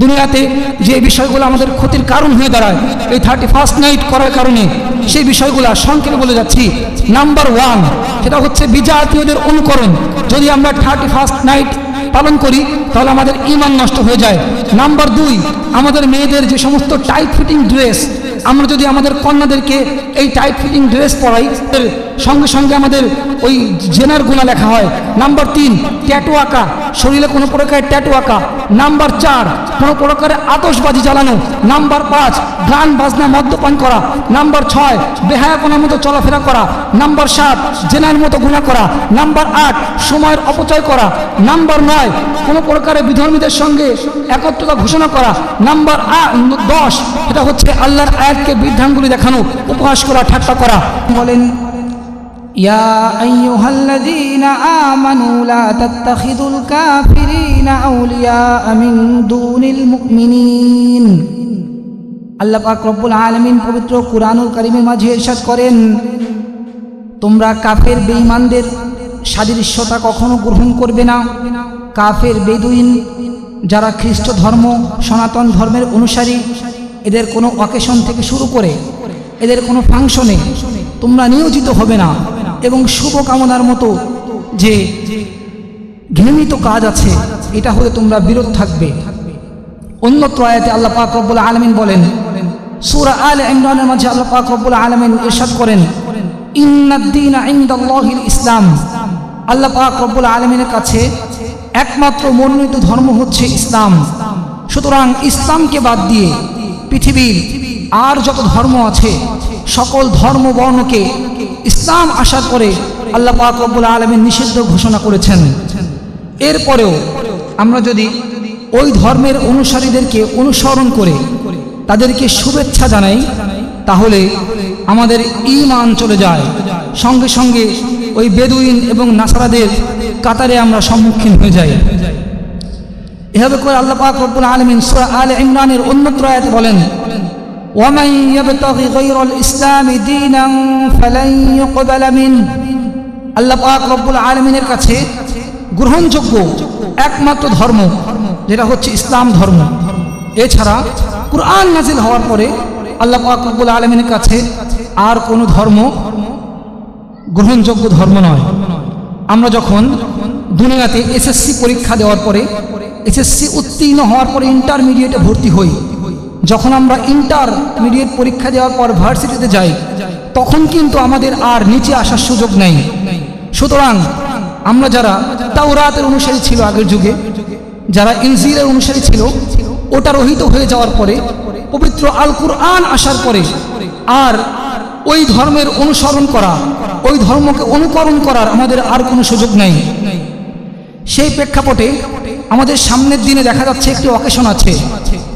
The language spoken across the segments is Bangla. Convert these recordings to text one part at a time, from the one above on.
দুনিয়াতে যে বিষয়গুলো আমাদের ক্ষতির কারণ হয়ে দাঁড়ায় এই 31st নাইট করার কারণে, সেই বিষয়গুলো সংক্ষেপে বলে যাচ্ছি। নাম্বার 1, সেটা হচ্ছে বিজাতীয়দের অনুকরণ। যদি আমরা 31st নাইট পালন করি তাহলে আমাদের ঈমান নষ্ট হয়ে যায়। নাম্বার 2, আমাদের মেয়েদের যে সমস্ত টাইট ফিটিং ড্রেস, আমরা যদি আমাদের কন্যাদেরকে এই টাইট ফিটিং ড্রেস পরাই, সঙ্গে সঙ্গে আমাদের ওই জেনার গুনাহ লেখা হয়। নাম্বার 3, ট্যাটু আঁকা, শরীরে কোনো প্রকারের ট্যাটু আঁকা। নাম্বার 4, কোনো প্রকারের আতশবাজি জ্বালানো। নাম্বার 5, গান বাজনা মদ্যপান করা। নাম্বার 6, বেহায়াপনার মতো চলাফেরা করা। নাম্বার 7, জেনার মতো গুনাহ করা। নাম্বার 8, সময়ের অপচয় করা। নাম্বার 9, কোনো প্রকারের বিধর্মীদের সঙ্গে একত্রতা ঘোষণা করা। নাম্বার 10, এটা হচ্ছে আল্লাহর আয়াতকে বৃদ্ধাঙ্গুলি দেখানো, উপহাস করা, ঠাট্টা করা। বলেন, ইয়া আইয়ুহাল্লাযীনা আমানু লা তাত্তাখিযুল কাফিরিনা আউলিয়া মিন দুনিল মুমিনিন। আল্লাহ পাক রব্বুল আলামিন পবিত্র কুরআনুল কারীমের মাঝে ইরশাদ করেন, তোমরা কাফের বেঈমানদের সাদৃশ্যতা কখনো গ্রহণ করবে না। কাফের বেদুইন যারা খ্রিস্ট ধর্ম, সনাতন ধর্মের অনুসারী, এদের কোনো অকেশন থেকে শুরু করে এদের কোনো ফাংশনে তোমরা নিয়োজিত হবে না। এবং শুভ কামনার মতো যে ঘৃণিত কাজ আছে এটা হলে তোমরা বিরত থাকবে। অন্যত্র আয়াতে আল্লাহ পাক রব্বুল আলামিন বলেন, সূরা আলে ইমরানের মাঝে আল্লাহ পাক রব্বুল আলামিন ইরশাদ করেন, ইন্নাদ-দীনা ইনদাল্লাহিল ইসলাম। আল্লাহ পাক রব্বুল আলামিনের কাছে একমাত্র মনোনীত ধর্ম হচ্ছে ইসলাম। সুতরাং ইসলামকে বাদ দিয়ে পৃথিবীর আর যত ধর্ম আছে সকল ধর্ম বর্ণকে ইসলাম আসার পরে আল্লাহ পাক রব্বুল আলামিন নিষিদ্ধ ঘোষণা করেছেন। এরপরেও আমরা যদি ওই ধর্মের অনুসারীদেরকে অনুসরণ করে তাদেরকে শুভেচ্ছা জানাই তাহলে আমাদের ঈমান চলে যায়, সঙ্গে সঙ্গে ওই বেদুইন এবং নাসারাদের কাতারে আমরা সম্মুখীন হয়ে যাই। এভাবে করে আল্লাহ পাক রব্বুল আলামিন সূরা আলে ইমরানের অন্যত্র আয়াতে বলেন, ওয়ামান ইয়াবতাগি গায়রাল ইসলামি দীনান ফালান ইউকবালা মিন। আল্লাহ পাক রব্বুল আলামিনের কাছে গ্রহণযোগ্য একমাত্র ধর্ম যেটা হচ্ছে ইসলাম ধর্ম। এছাড়া কুরআন নাজিল হওয়ার পরে আল্লাহ পাক রব্বুল আলামিনের কাছে আর কোনো ধর্ম গ্রহণযোগ্য ধর্ম নয়। আমরা যখন দুনিয়াতে এসএসসি পরীক্ষা দেওয়ার পরে, এসএসসি উত্তীর্ণ হওয়ার পরে ইন্টারমিডিয়েটে ভর্তি হই, যখন আমরা ইন্টারমিডিয়েট পরীক্ষা দেওয়ার পর ভার্সিটিতে যাই তখন কিন্তু আমাদের আর নিচে আসার সুযোগ নেই। সুতরাং আমরা যারা তাওরাতের অনুসারী ছিল আগের যুগে, যারা ইনজিলের অনুসারী ছিল, ওটা রহিত হয়ে যাওয়ার পরে পবিত্র আল কুরআন আসার পরে আর ওই ধর্মের অনুসরণ করা, ওই ধর্মকে অনুকরণ করার আমাদের আর কোনো সুযোগ নেই। সেই প্রেক্ষাপটে আমাদের সামনের দিনে দেখা যাচ্ছে একটি অকেশন আছে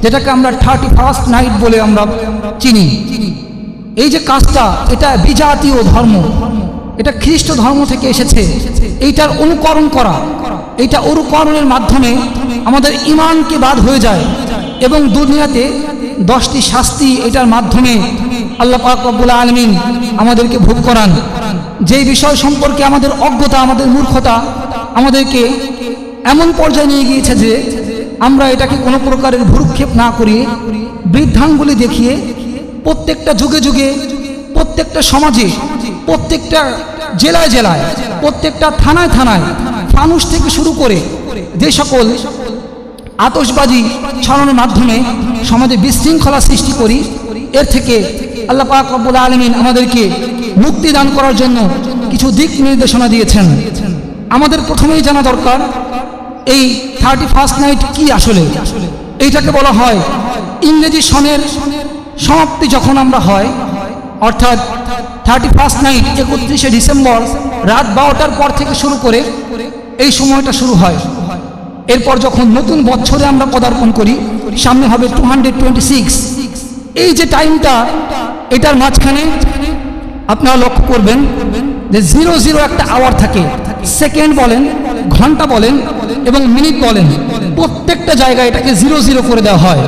যেটাকে আমরা 31st নাইট বলে আমরা চিনি। এই যে কাজটা, এটা বিজাতীয় ধর্ম, এটা খ্রিস্ট ধর্ম থেকে এসেছে। এইটার অনুকরণ করা, এইটা অনুকরণের মাধ্যমে আমাদের ঈমানকে বাদ হয়ে যায় এবং দুনিয়াতে 10টি শাস্তি এটার মাধ্যমে আল্লাহ পাক রব্বুল আলামিন আমাদেরকে ভোগ করান। যেই বিষয় সম্পর্কে আমাদের অজ্ঞতা, আমাদের মূর্খতা আমাদেরকে এমন পর্যায়ে নিয়ে গিয়েছে যে আমরা এটাকে কোনো প্রকারের ভ্রুক্ষেপ না করিয়ে বৃদ্ধাঙ্গুলি দেখিয়ে প্রত্যেকটা যুগে যুগে, প্রত্যেকটা সমাজে, প্রত্যেকটা জেলায় জেলায়, প্রত্যেকটা থানায় থানায় ফানুস থেকে শুরু করে যে সকল আতশবাজি ছড়ানোর মাধ্যমে সমাজে বিশৃঙ্খলা সৃষ্টি করি, এর থেকে আল্লাহ পাক রব্বুল আলামিন আমাদেরকে মুক্তি দান করার জন্য কিছু দিক নির্দেশনা দিয়েছেন। আমাদের প্রথমেই জানা দরকার এই 31st নাইট কি আসলে। এইটাকে বলা হয় ইংরেজি সনের সমাপ্তি যখন আমরা হয়, অর্থাৎ 31st নাইট 31শে ডিসেম্বর রাত 12টার পর থেকে শুরু করে এই সময়টা শুরু হয়। এরপর যখন নতুন বছরে আমরা পদার্পণ করি, সামনে হবে 226। এই যে টাইমটা, এটার মাঝখানে আপনারা লক্ষ্য করবেন যে 00 একটা আওয়ার থাকে। সেকেন্ড বলেন, ঘন্টা বলেন এবং মিনিট বলেন, প্রত্যেকটা জায়গায় এটাকে 00 করে দেওয়া হয়।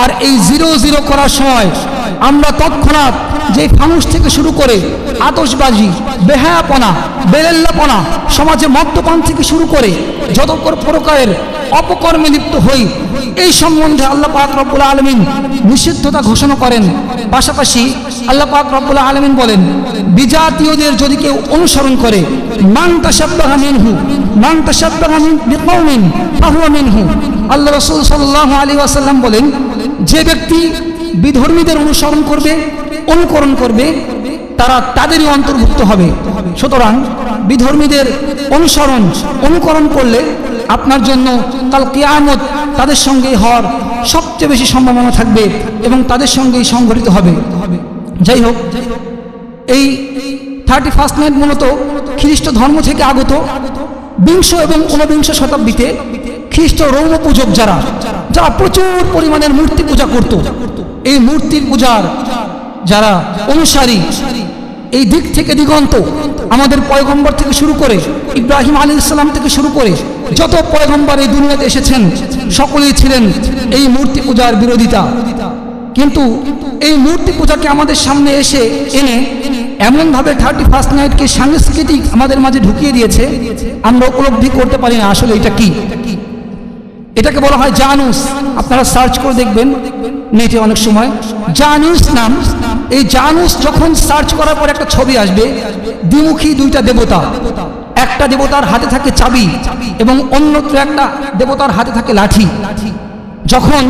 আর এই 00 করার সময় আমরা তৎক্ষণাৎ যে ফানুস থেকে শুরু করে আতশবাজি, বেহায়াপনা, বেলেল্লাপনা, সমাজে মদ্যপান থেকে শুরু করে যত প্রকারের অপকর্মে লিপ্ত হই, এই সম্বন্ধে আল্লাহ পাক রব্বুল আলামিন নিষিদ্ধতা ঘোষণা করেন। পাশাপাশি আল্লাহ পাক রব্বুল আলামিন বলেন, বিজাতীয়দের যদি কেউ অনুসরণ করে, মান তাশাব্বাহা বিকওমিন ফাহুয়া মিনহু, আল্লাহ রাসূল সাল্লাল্লাহু আলাইহি ওয়াসাল্লাম বলেন, যে ব্যক্তি বিধর্মীদের অনুকরণ করবে তারা তাদেরই অন্তর্ভুক্ত হবে। সুতরাং বিধর্মীদের অনুকরণ করলে আপনার জন্য কাল কিয়ামত তাদের সঙ্গেই হওয়ার সবচেয়ে বেশি সম্ভাবনা থাকবে এবং তাদের সঙ্গেই সংঘটিত হবে। যাই হোক, এই 31st নাইট মূলত খ্রিস্ট ধর্ম থেকে আগত। বিংশ এবং ঊনবিংশ শতাব্দীতে খ্রিস্ট রৌম পূজক যারা প্রচুর পরিমাণের মূর্তি পূজা করত, এই মূর্তির পূজার যারা অনুসারী, এই দিক থেকে দিগন্ত আমাদের পয়গম্বর থেকে শুরু করে ইব্রাহিম আলাইহিস সালাম থেকে শুরু করে যত পয়গম্বর এই দুনিয়াতে এসেছেন সকলেই ছিলেন এই মূর্তি পূজার বিরোধিতা। কিন্তু এই মূর্তি পূজাকে আমাদের সামনে এনে এমনভাবে 31st নাইটকে সাংস্কৃতিক আমাদের মাঝে ঢুকিয়ে দিয়েছে, আমরা উপলব্ধি করতে পারি না আসলে এটা কি। এটাকে বলা হয় জানুস। আপনারা সার্চ করে দেখবেন নেটে অনেক সময় জানুস নাম। এই জানুস যখন সার্চ করার পর একটা ছবি আসবে, দ্বিমুখী দুইটা দেবতা, একটা দেবতার হাতে থাকে চাবি এবং অন্যত্র একটা দেবতার হাতে থাকে লাঠি। যখন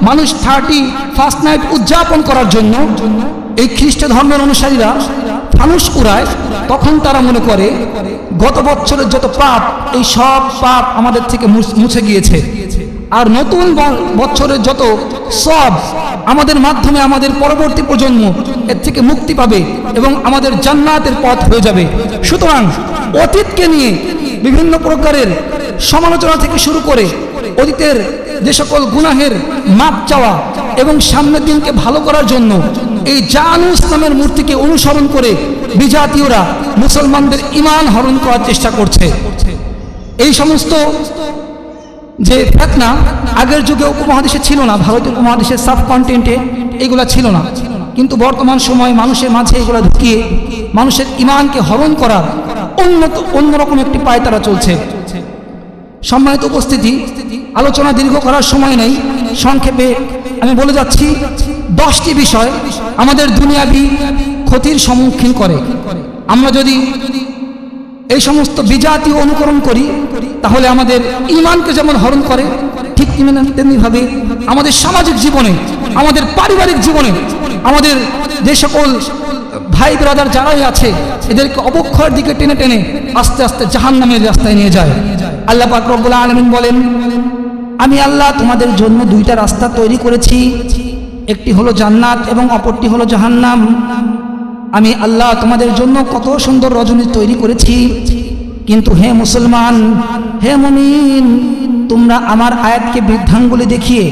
মানুষ 31st নাইট উদযাপন করার জন্য এই খ্রিস্ট ধর্মের অনুসারীরা ফানুস উড়ায়, তখন তারা মনে করে গত বছরের যত পাপ, এই সব পাপ আমাদের থেকে মুছে গিয়েছে, আর নতুন বছরের যত সব আমাদের মাধ্যমে আমাদের পরবর্তী প্রজন্ম এর থেকে মুক্তি পাবে এবং আমাদের জান্নাতের পথ হয়ে যাবে। সুতরাং অতীতকে নিয়ে বিভিন্ন প্রকারের সমালোচনা থেকে শুরু করে অতীতের যে সকল গুনাহের মাপ চাওয়া এবং সামনের দিনকে ভালো করার জন্য এই জানুস নামের মূর্তিকে অনুসরণ করে বিজাতীয়রা মুসলমানদের ঈমান হরণ করার চেষ্টা করছে। এই সমস্ত যে ফিতনা আগের যুগে উপমহাদেশে ছিল না, ভারতীয় উপমহাদেশের সাবকন্টিনেন্টে এগুলা ছিল না, কিন্তু বর্তমান সময়ে মানুষের মাঝে এগুলা ঢুকিয়ে মানুষের ঈমানকে হরণ করার অন্যরকম একটি পায়তারা চলছে। সম্মানিত উপস্থিতি, আলোচনা দীর্ঘ করার সময় নেই, সংক্ষেপে আমি বলে যাচ্ছি 10টি বিষয় আমাদের দুনিয়াবি ক্ষতির সম্মুখীন করে। আমরা যদি এই সমস্ত বিজাতীয় অনুকরণ করি তাহলে আমাদের ঈমানকে যেমন হরণ করে, ঠিক তেমনিভাবে আমাদের সামাজিক জীবনে, আমাদের পারিবারিক জীবনে, আমাদের যে সকল ভাই ব্রাদার যারাই আছে এদেরকে অবক্ষয়ের দিকে টেনে টেনে আস্তে আস্তে জাহান্নামের রাস্তায় নিয়ে যায়। আল্লাহ পাক রব্বুল আলামিন বলেন, আমি আল্লাহ তোমাদের জন্য 2টা রাস্তা তৈরি করেছি, একটি হলো জান্নাত এবং অপরটি হলো জাহান্নাম। আমি আল্লাহ তোমাদের জন্য কত সুন্দর রজনী তৈরি করেছি, কিন্তু হে মুসলমান, হে মুমিন, তোমরা আমার আয়াতকে বৃদ্ধাঙ্গুলি দেখিয়ে,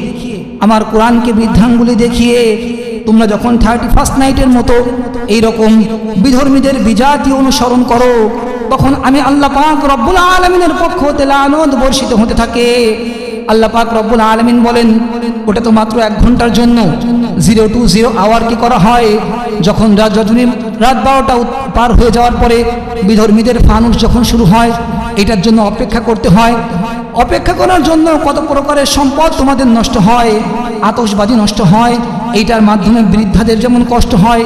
আমার কোরআনকে বৃদ্ধাঙ্গুলি দেখিয়ে তোমরা যখন 31st নাইটের মতো এইরকম বিধর্মীদের বিজাতীয় অনুসরণ করো, তখন আমি আল্লাহ পাক রব্বুল আলামিনের পক্ষ হতে লানত বর্ষিত হতে থাকে। আল্লাহ পাক রব্বুল আলামিন বলেন, ওটা তো মাত্র 1 ঘন্টার জন্য, 0 to 0 আওয়ার কি করা হয়, যখন রাত 12টা পার হয়ে যাওয়ার পরে বিধর্মীদের ফানুস যখন শুরু হয়, এটার জন্য অপেক্ষা করতে হয়। অপেক্ষা করার জন্য কত প্রকারের সম্পদ তোমাদের নষ্ট হয়, আতশবাজি নষ্ট হয়, এইটার মাধ্যমে বৃদ্ধাদের যেমন কষ্ট হয়,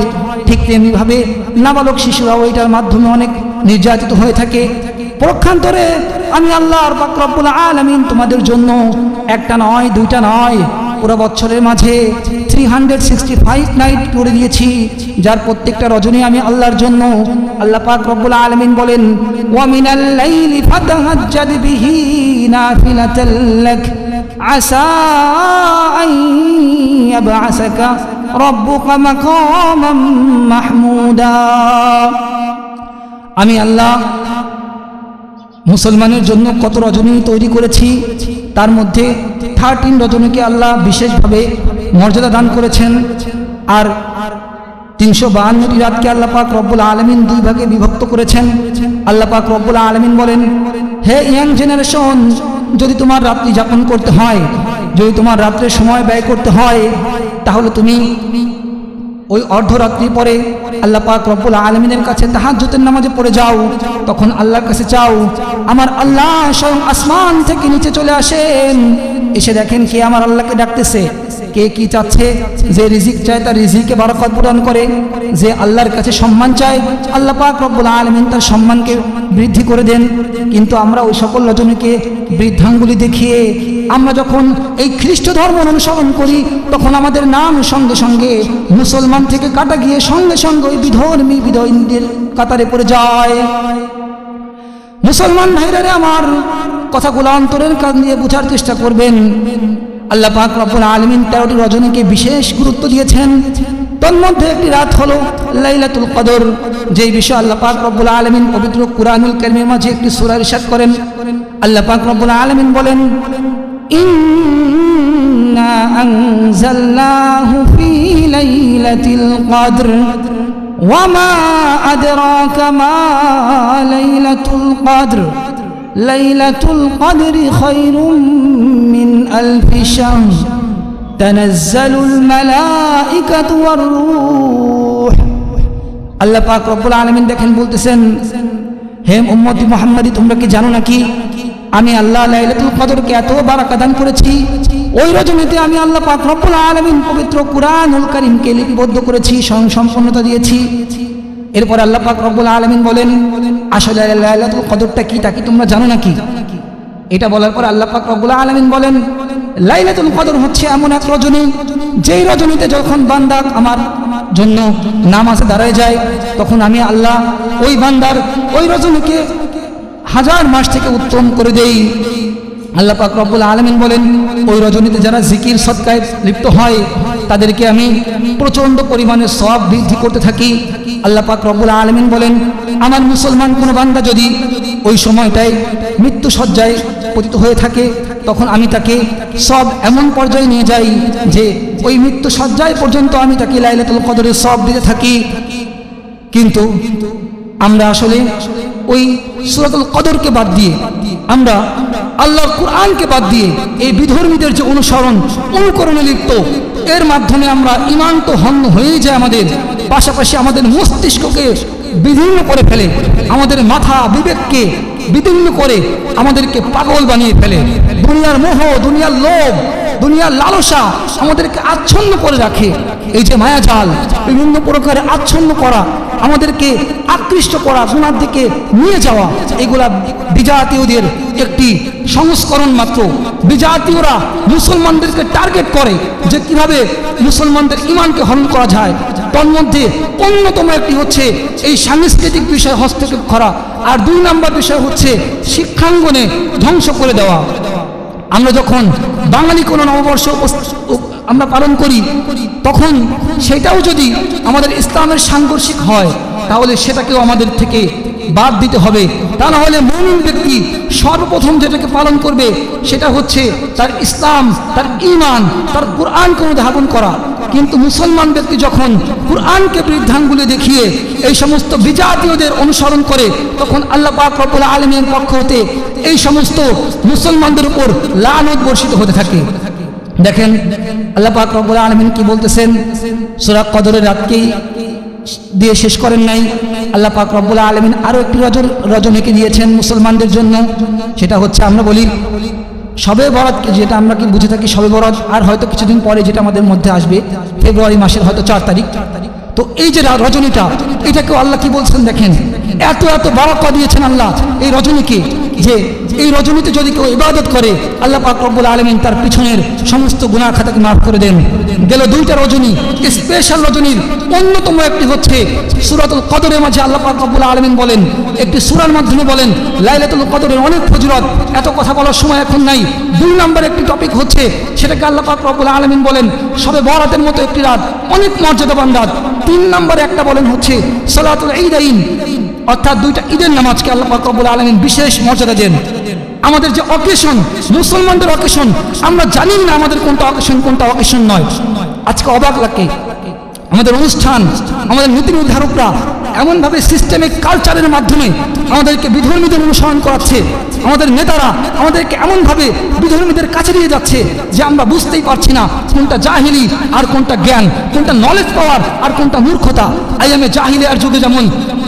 ঠিক তেমনিভাবে নাবালক শিশুরাও এইটার মাধ্যমে অনেক নির্যাতিত হয়ে থাকে। পক্ষান্তরে আমি আল্লাহ পাক রব্বুল আলামিন তোমাদের জন্য 1টা নয় 2টা নয়, পুরো বছরের মাঝে 365 নাইট করে দিয়েছি, যার প্রত্যেকটা রজনী আমি আল্লাহর জন্য। আল্লাহ পাক রব্বুল আলামিন বলেন, ওয়া মিনাল লাইলি ফাতাহাজ্জাদ বিহি নাফিলাতাল লাক আসা আন ইয়াবআসাকা রাব্বুকা মাকামান মাহমুদা। আমি আল্লাহ মুসলমানের জন্য কত রজনী তৈরি করেছি, তার মধ্যে 13 রজনীকে আল্লাহ বিশেষভাবে মর্যাদা দান করেছেন, আর 352টি রাতকে আল্লাহ পাক রব্বুল আলামিন 2 ভাগে বিভক্ত করেছেন। আল্লাহ পাক রব্বুল আলামিন বলেন, হে ইয়াং জেনারেশন, যদি তোমার রাত্রি যাপন করতে হয়, যদি তোমার রাত্রে সময় ব্যয় করতে হয়, তাহলে তুমি ওই অর্ধরাত্রি পরে আল্লাহ পাক রব্বুল আলামিনের কাছে তাহাজ্জুদের নামাজে পড়ে যাও, তখন আল্লাহর কাছে চাও। আমার আল্লাহ স্বয়ং আসমান থেকে নিচে চলে আসেন, এসে দেখেন কে আমার আল্লাহকে ডাকতেছে, কে কি চাচ্ছে। যে রিজিক চায় তার রিজিকে বারাকত প্রদান করে, যে আল্লাহর কাছে সম্মান চায় আল্লাহ পাক রব্বুল আলামিন তার সম্মানকে বৃদ্ধি করে দেন। কিন্তু আমরা ওই সকল রজনীকে বৃদ্ধাঙ্গুলি দেখিয়ে আমরা যখন এই খ্রিস্ট ধর্ম অনুসরণ করি, তখন আমাদের নাম সঙ্গে সঙ্গে মুসলমান থেকে কাটা গিয়ে সঙ্গে সঙ্গে ওই বিধর্মী বিধর্মীদের কাতারে পড়ে যায়। মুসলমান ভাইরা আমার কথাগুলো অন্তরের কান দিয়ে বোঝার চেষ্টা করবেন। আল্লাহ পাক রব্বুল আলামিন 13টি রজনীকে বিশেষ গুরুত্ব দিয়েছেন। তার মধ্যে একটি রাত হলো লাইলাতুল কদর, যেই বিষয়ে আল্লাহ পাক রব্বুল আলামিন পবিত্র কুরআনুল কারীমের মাঝে একটি সূরা ইরশাদ করেন। আল্লাহ পাক রব্বুল আলামিন বলেন, ইন্না আনজালনাহু ফি লাইলাতিল কদর ওয়া মা আদরাকা মা লাইলাতুল কদর লাইলাতুল কদরি খায়রুম মিন আলফি শাহর তানাজ্জালুল মালাইকাতু ওয়ার রূহ। আল্লাহ পাক রব্বুল আলামিন দেখেন বলতেছেন, হে উম্মতি মুহাম্মাদি, তোমরা কি জানো নাকি আমি আল্লাহ লাইলাতুল কদরকে এত বারাকা দান করেছি। ওই রজনীতে আমি আল্লাহ পাক রব্বুল আলামিন পবিত্র কুরআনুল কারীমকে লিপিবদ্ধ করেছি, সম্পূর্ণতা দিয়েছি। এরপর আল্লাহ পাক রব্বুল আলামিন বলেন, আসলে লাইলাতুল কদরটা কি তা কি তোমরা জানো নাকি? এটা বলার পর আল্লাহ পাক রব্বুল আলামিন বলেন, লাইলাতুল কদর হচ্ছে এমন এক রজনী, যেই রজনীতে যখন বান্দা আমার জন্য নামাজে দাঁড়ায় যায়, তখন আমি আল্লাহ ওই বান্দার ওই রজনীকে 1000 মাস থেকে উত্তম করে দেই। আল্লাহ পাক রব্বুল আলামিন বলেন, ওই রজনীতে যারা জিকির সদকায় লিপ্ত হয় তাদেরকে আমি প্রচণ্ড পরিমাণে সওয়াব বৃদ্ধি করতে থাকি। আল্লাহ পাক রব্বুল আলামিন বলেন, আমার মুসলমান কোনো বান্দা যদি ওই সময়টায় মৃত্যু সজ্জায় পতিত হয়ে থাকে, তখন আমি তাকে সব এমন পর্যায়ে নিয়ে যাই যে ওই মৃত্যু সজ্জায় পর্যন্ত আমি তাকে লাইলাতুল কদরের সওয়াব দিতে থাকি। কিন্তু আমরা আসলে ওই সূরাতুল কদরকে বাদ দিয়ে, আমরা আল্লাহর কুরআনকে বাদ দিয়ে এই বিধর্মীদের যে অনুকরণে লিপ্ত, এর মাধ্যমে আমরা ঈমান তো হন্য হয়েই যায় আমাদের, পাশাপাশি আমাদের মস্তিষ্ককে বিভিন্ন করে ফেলে, আমাদের মাথা বিবেককে বিদীর্ণ করে আমাদেরকে পাগল বানিয়ে ফেলে। দুনিয়ার মোহ, দুনিয়ার লোভ, দুনিয়ার লালসা আমাদেরকে আচ্ছন্ন করে রাখে। এই যে মায়াজাল, বিভিন্ন প্রকারে আচ্ছন্ন করা, আমাদেরকে আকৃষ্ট করা, গুনার দিকে নিয়ে যাওয়া, এগুলা বিজাতীয়দের একটি সংস্করণ মাত্র। বিজাতীয়রা মুসলমানদেরকে টার্গেট করে যে কিভাবে মুসলমানদের ঈমানকে হরণ করা যায়। তার মধ্যে অন্যতম একটি হচ্ছে এই সাংস্কৃতিক বিষয়ে হস্তক্ষেপ করা, আর 2 নম্বর বিষয় হচ্ছে শিক্ষাঙ্গনে ধ্বংস করে দেওয়া। আমরা যখন বাঙালি কোনো নববর্ষ আমরা পালন করি, তখন সেটাও যদি আমাদের ইসলামের সাংঘর্ষিক হয়, তাহলে সেটাকেও আমাদের থেকে বাদ দিতে হবে। তা না হলে মুমিন ব্যক্তি সর্বপ্রথম যেটাকে পালন করবে সেটা হচ্ছে তার ইসলাম, তার ঈমান, তার কুরআনকে অনুধাবন করা। কিন্তু মুসলমান ব্যক্তি যখন কুরআনকে বৃদ্ধাঙ্গুলি দেখিয়ে এই সমস্ত বিজাতীয়দের অনুসরণ করে, তখন আল্লাহ পাক রব্বুল আলামিনের পক্ষ হতে এই সমস্ত মুসলমানদের উপর লানত বর্ষিত হতে থাকে। দেখেন আল্লাহ পাক রব্বুল আলামিন কি বলতেছেন, সূরা কদরের রাতকেই দিয়ে শেষ করেন নাই। আল্লাহ পাক রব্বুল আলামিন আরো একটি রজনীকে দিয়েছেন মুসলমানদের জন্য, সেটা হচ্ছে আমরা বলি শবে বরাত, যেটা আমরা কি বুঝে থাকি শবে বরাত, আর হয়তো কিছুদিন পরে যেটা আমাদের মধ্যে আসবে ফেব্রুয়ারি মাসের হয়তো 4 তারিখ। তো এই যে রজনীটা, এটাকেও আল্লাহ কি বলছেন দেখেন, এত এত বারাকা দিয়েছেন আল্লাহ এই রজনীকে, যে এই রজনীতে যদি কেউ ইবাদত করে আল্লাহ পাক রব্বুল আলামিন তার পিছনের সমস্ত গুনাহ খাতাকে মাফ করে দেন। গেল 2টা রজনী, স্পেশাল রজনীর অন্যতম একটি হচ্ছে সূরাতুল কদরের মাঝে আল্লাহ পাক রব্বুল আলামিন বলেন, একটি সূরার মাধ্যমে বলেন লাইলাতুল কদরের অনেক ফজিলত, এত কথা বলার সময় এখন নাই। 2 নম্বর একটি টপিক হচ্ছে, সেটাকে আল্লাহ পাক রব্বুল আলামিন বলেন শবে বরাতের মতো একটি রাত, অনেক মর্যাদাবান রাত। 3 নম্বর একটা বলেন হচ্ছে সালাতুল ঈদাইন, অর্থাৎ 2টা ঈদের নামাজকে আল্লাহ পাক রব্বুল আলামিন বিশেষ মর্যাদা দেন। আমাদের যে অকেশন, মুসলমানদের অকেশন, আমরা জানি না আমাদের কোনটা অকেশন কোনটা অকেশন নয়। আজকে অবাক লাগে, আমাদের অনুষ্ঠান, আমাদের নীতি নির্ধারকরা এমনভাবে সিস্টেমিক কালচারের মাধ্যমে আমাদেরকে বিধর্মীদের অনুসরণ করাচ্ছে, আমাদের নেতারা আমাদেরকে এমনভাবে বিধর্মীদের কাছে নিয়ে যাচ্ছে যে আমরা বুঝতেই পারছি না কোনটা জাহিলি আর কোনটা জ্ঞান, কোনটা নলেজ পাওয়ার আর কোনটা মূর্খতা। আইয়ামে জাহিলিয়ার যুগে যেমন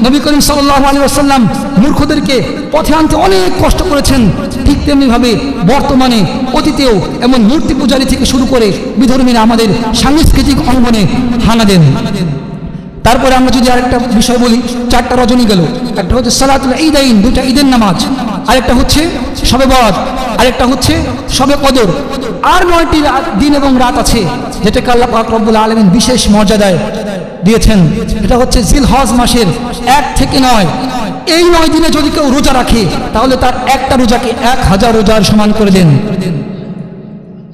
নবী করিম সাল্লাল্লাহু আলাইহি ওয়াসাল্লাম মূর্খদেরকে পথে আনতে অনেক কষ্ট করেছেন, ঠিক তেমনিভাবে বর্তমানে অতীতেও এমন মূর্তি পূজারী থেকে শুরু করে বিধর্মীরা আমাদের সাংস্কৃতিক অঙ্গনে হানা দেন। তারপরে আমরা যদি আরেকটা বিষয় বলি, 4টা রজনী গেল, একটা হচ্ছে সালাতুল ঈদাইন, 2টা ঈদের নামাজ, আরেকটা হচ্ছে শবে বরাত, আরেকটা হচ্ছে শবে কদর, আর 9টি দিন এবং রাত আছে যেটাকে আল্লাহ পাক রব্বুল আলামিন বিশেষ মর্যাদায় দিয়েছেন। এটা হচ্ছে জিলহজ মাসের 1 থেকে 9। এই 9 দিনে যদি কেউ রোজা রাখে তাহলে তার একটা রোজাকে 1000 রোজার সমান করে দেন,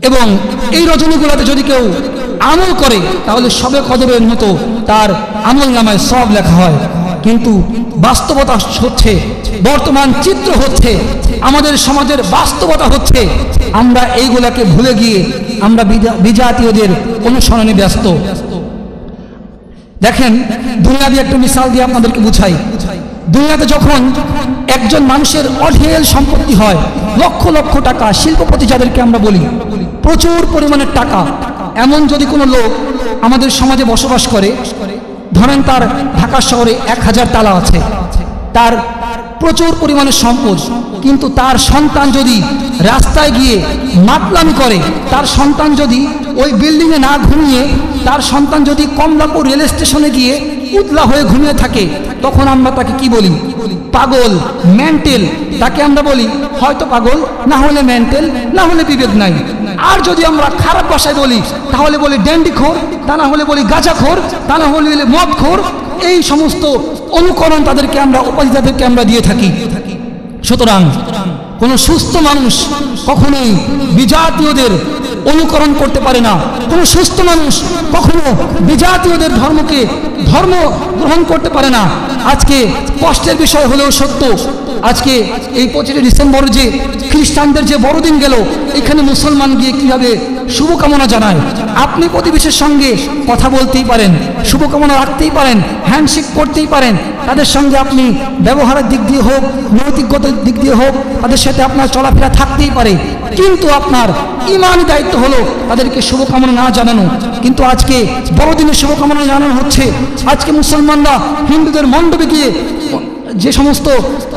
এবং এই রজনীগুলোতে যদি কেউ আমল করে তাহলে শবে কদরের মতো তার আমল নামায় সব লেখা হয়। কিন্তু বাস্তবতা হচ্ছে, বর্তমান চিত্র হচ্ছে, আমাদের সমাজের বাস্তবতা হচ্ছে আমরা এইগুলাকে ভুলে গিয়ে আমরা বিজাতীয়দের অনুসরণে ব্যস্ত। দেখেন, দুনিয়াবি একটা মিসাল দিয়ে আপনাদেরকে বুঝাই। দুনিয়াতে যখন একজন মানুষের অঢেল সম্পত্তি হয়, লক্ষ লক্ষ টাকা, শিল্পপতি যাদেরকে আমরা বলি, প্রচুর পরিমাণের টাকা, এমন যদি কোনো লোক আমাদের সমাজে বসবাস করে, ধরেন তার ঢাকা শহরে 1000 তালা আছে, তার প্রচুর পরিমাণের সম্পদ, কিন্তু তার সন্তান যদি রাস্তায় গিয়ে মাতলামি করে, তার সন্তান যদি ওই বিল্ডিংয়ে না ঘুমিয়ে, তার সন্তান যদি কমলাপুর রেল স্টেশনে গিয়ে উতলা হয়ে ঘুমিয়ে থাকে, তখন আমরা তাকে কি বলি? পাগল, মেন্টাল। তাকে আমরা বলি হয়তো পাগল, না হলে মেন্টাল, না হলে বিবেক নাই। আর যদি আমরা খারাপ ভাষায় বলি তাহলে বলি ড্যান্ডিখোর, তা না হলে বলি গাঁজাখোর, তা না হলে বলি মদখোর। এই সমস্ত অনুকরণ তাদেরকে আমরা, উপাধি তাদেরকে আমরা দিয়ে থাকি। সুতরাং কোনো সুস্থ মানুষ কখনোই বিজাতীয়দের অনুকরণ করতে পারে না। কোনো সুস্থ মানুষ কখনো বিজাতীয়দের ধর্ম গ্রহণ করতে পারে না। আজকে কষ্টের বিষয় হলেও সত্য, আজকে এই 25 ডিসেম্বর যে খ্রিস্টানদের যে বড়দিন গেল, এখানে মুসলমান গিয়ে কীভাবে শুভকামনা জানায়। আপনি প্রতিবেশীর সঙ্গে কথা বলতেই পারেন, শুভকামনা রাখতেই পারেন, হ্যান্ডশেক করতেই পারেন, তাদের সঙ্গে আপনি ব্যবহারের দিক দিয়ে হোক, নৈতিকতার দিক দিয়ে হোক, তাদের সাথে আপনার চলাফেরা থাকতেই পারে, কিন্তু আপনার ইমানি দায়িত্ব হলো তাদেরকে শুভকামনা না জানানো। কিন্তু আজকে বড়দিনের শুভকামনা জানানো হচ্ছে। আজকে মুসলমানরা হিন্দুদের মণ্ডপে গিয়ে যে সমস্ত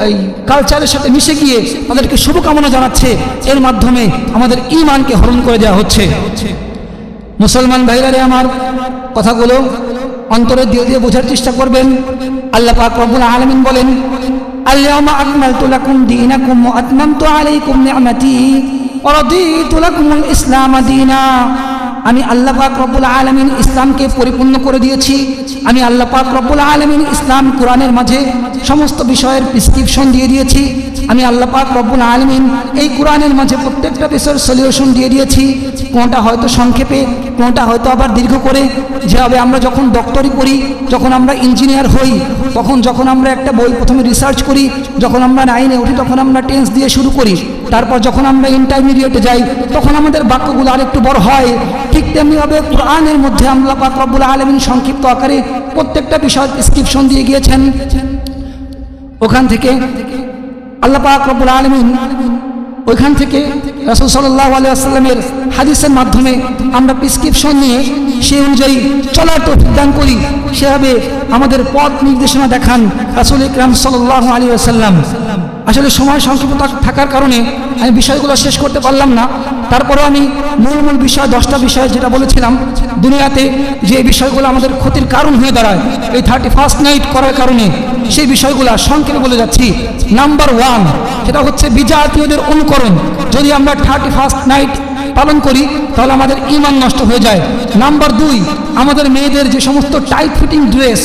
এই কালচারের সাথে মিশে গিয়ে তাদেরকে শুভকামনা জানাচ্ছে, এর মাধ্যমে আমাদের ইমানকে হরণ করে দেওয়া হচ্ছে। মুসলমান ভাইরারে আমার কথাগুলো অন্তরে দিয়ে দিয়ে বোঝার চেষ্টা করবেন। আল্লাহ পাক রব্বুল আলামিন বলেন, আল-ইয়াওমা আকমালতু লাকুম দীনাকুম ওয়া আতমামতু আলাইকুম নি'মাতি ওয়া রাদিতু লাকুমুল ইসলাম দীনা। আমি আল্লাহ পাক রব্বুল আলামিন ইসলামকে পরিপূর্ণ করে দিয়েছি। আমি আল্লাহ পাক রব্বুল আলামিন ইসলাম কোরআনের মাঝে সমস্ত বিষয়ের প্রেসক্রিপশন দিয়ে দিয়েছি। আমি আল্লাহ পাক রব্বুল আলামিন এই কোরআনের মাঝে প্রত্যেকটা বিষয়ের সলিউশন দিয়ে দিয়েছি। কোনটা হয়তো সংক্ষেপে, কোনটা হয়তো আবার দীর্ঘ করে। যেভাবে আমরা যখন ডক্টরি পড়ি, যখন আমরা ইঞ্জিনিয়ার হই, যখন আমরা একটা বই প্রথমে রিসার্চ করি, যখন আমরা 9-এ উঠি তখন আমরা টেন্স দিয়ে শুরু করি, তারপর যখন আমরা ইন্টারমিডিয়েটে যাই তখন আমাদের বাক্যগুলো আরেকটু বড় হয়। ঠিক তেমনিভাবে কোরআনের মধ্যে আল্লাহ পাক রব্বুল আলামিন সংক্ষিপ্ত আকারে প্রত্যেকটা বিষয়ের প্রেসক্রিপশন দিয়ে গিয়েছেন। ওখান থেকে আল্লাহ পাক রব্বুল আলামিন ওইখান থেকে রাসূল সাল্লাল্লাহু আলাইহি ওয়াসাল্লামের হাদিসের মাধ্যমে আমরা প্রেসক্রিপশন নিয়ে সেই অনুযায়ী চলার তৌফিক দান করি। সেভাবে আমাদের পথ নির্দেশনা দেখান রাসূল আকরাম সাল্লাল্লাহু আলাইহি ওয়াসাল্লাম। আসলে সময় সংক্ষিপ্ত থাকার কারণে আমি বিষয়গুলো শেষ করতে পারলাম না। তারপরে আমি মূল বিষয় 10টা বিষয় যেটা বলেছিলাম, দুনিয়াতে যে বিষয়গুলো আমাদের ক্ষতির কারণ হয়ে দাঁড়ায় এই 31st নাইট করার কারণে, সেই বিষয়গুলো সংক্ষেপে বলে যাচ্ছি। নাম্বার 1 সেটা হচ্ছে বিজাতীয়দের অনুকরণ। যদি আমরা 31st নাইট পালন করি তাহলে আমাদের ঈমান নষ্ট হয়ে যায়। নাম্বার 2, আমাদের মেয়েদের যে সমস্ত টাইট ফিটিং ড্রেস,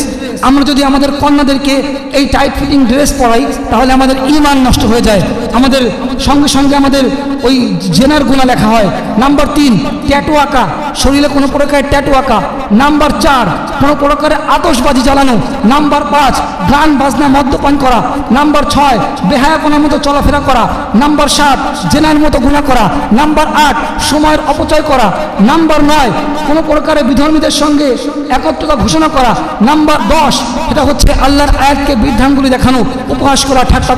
আমরা যদি আমাদের কন্যাদেরকে এই টাইট ফিটিং ড্রেস পরাই তাহলে আমাদের ঈমান নষ্ট হয়ে যায়। আমাদের সঙ্গে সঙ্গে আমাদের ওই জেনার গুনাহ লেখা হয়। নাম্বার 3, ট্যাটু আঁকা, শরীরে কোনো প্রকারের ট্যাটু আঁকা। নাম্বার 4, কোনো প্রকারের আতশবাজি জ্বালানো। নাম্বার 5, গান বাজনা মদ্যপান করা। নাম্বার 6, বেহায়াপনার মতো চলাফেরা করা। নাম্বার 7, জেনার মতো গুনাহ করা। নাম্বার 8, সময়ের অপচয় করা। নাম্বার 9, কোনো প্রকারের বিধর্মীদের সঙ্গে একত্রতা ঘোষণা করা। নাম্বার 10, এটা হচ্ছে আল্লাহর আয়াতকে বৃদ্ধাঙ্গুলি দেখানো, উপহাস করা, ঠাট্টা